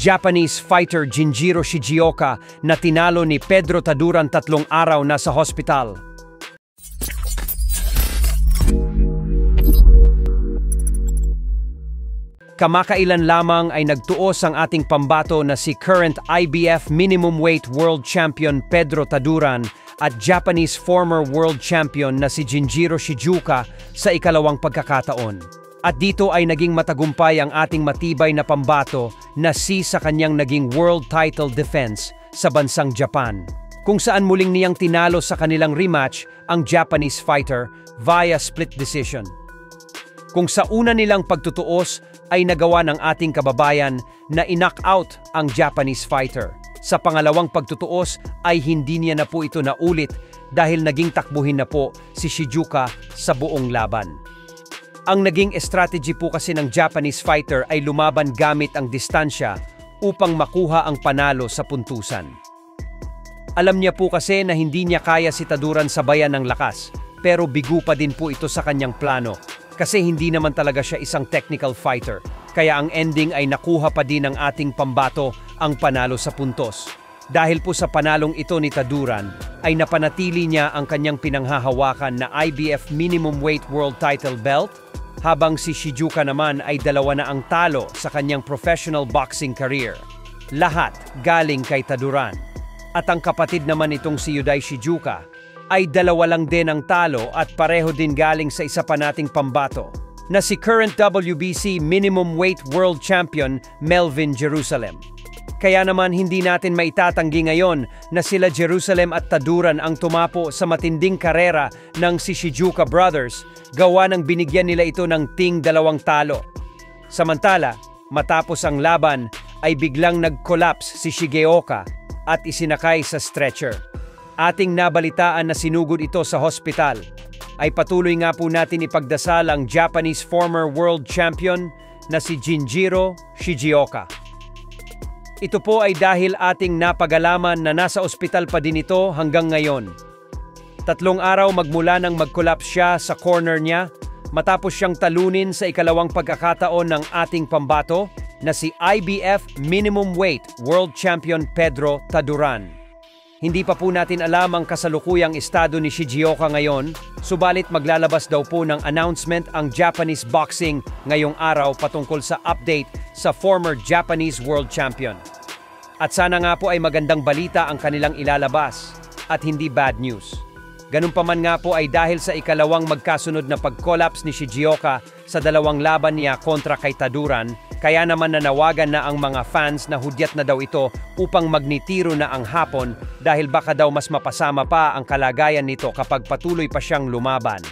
Japanese fighter Jinjiro Shigioka na tinalo ni Pedro Taduran 3 araw na sa hospital. Kamakailan lamang ay nagtuos ang ating pambato na si current IBF minimum weight world champion Pedro Taduran at Japanese former world champion na si Jinjiro Shigioka sa ikalawang pagkakataon. At dito ay naging matagumpay ang ating matibay na pambato na sa kanyang naging world title defense sa bansang Japan, kung saan muling niyang tinalo sa kanilang rematch ang Japanese fighter via split decision. Kung sa una nilang pagtutuos ay nagawa ng ating kababayan na i-knock out ang Japanese fighter, sa pangalawang pagtutuos ay hindi niya na po ito naulit dahil naging takbuhin na po si Shigioka sa buong laban. Ang naging strategy po kasi ng Japanese fighter ay lumaban gamit ang distansya upang makuha ang panalo sa puntusan. Alam niya po kasi na hindi niya kaya si Taduran sabayan ng lakas, pero bigo pa din po ito sa kanyang plano kasi hindi naman talaga siya isang technical fighter. Kaya ang ending ay nakuha pa din ng ating pambato ang panalo sa puntos. Dahil po sa panalong ito ni Taduran, ay napanatili niya ang kanyang pinanghahawakan na IBF minimum weight world title belt, habang si Shigioka naman ay 2 na ang talo sa kanyang professional boxing career. Lahat galing kay Taduran. At ang kapatid naman itong si Yudai Shigioka ay 2 lang din ang talo at pareho din galing sa isa pa nating pambato na si current WBC minimum weight world champion Melvin Jerusalem. Kaya naman hindi natin maitatanggi ngayon na sila Jerusalem at Taduran ang tumapo sa matinding karera ng si Shigioka Brothers, gawa ng binigyan nila ito ng ting 2 talo. Samantala, matapos ang laban ay biglang nag-collapse si Shigioka at isinakay sa stretcher. Ating nabalitaan na sinugod ito sa hospital. Ay patuloy nga po natin ipagdasal ang Japanese former world champion na si Jinjiro Shigioka. Ito po ay dahil ating napagalaman na nasa ospital pa din ito hanggang ngayon. 3 araw magmula nang mag-collapse siya sa corner niya matapos siyang talunin sa ikalawang pagkakataon ng ating pambato na si IBF minimum weight world champion Pedro Taduran. Hindi pa po natin alam ang kasalukuyang estado ni Shigioka ngayon, subalit maglalabas daw po ng announcement ang Japanese boxing ngayong araw patungkol sa update sa former Japanese world champion. At sana nga po ay magandang balita ang kanilang ilalabas at hindi bad news. Ganun pa man nga po ay dahil sa ikalawang magkasunod na pag-collapse ni Shigioka sa 2 laban niya kontra kay Taduran, kaya naman nanawagan na ang mga fans na hudyat na daw ito upang magnitiro na ang hapon dahil baka daw mas mapasama pa ang kalagayan nito kapag patuloy pa siyang lumaban.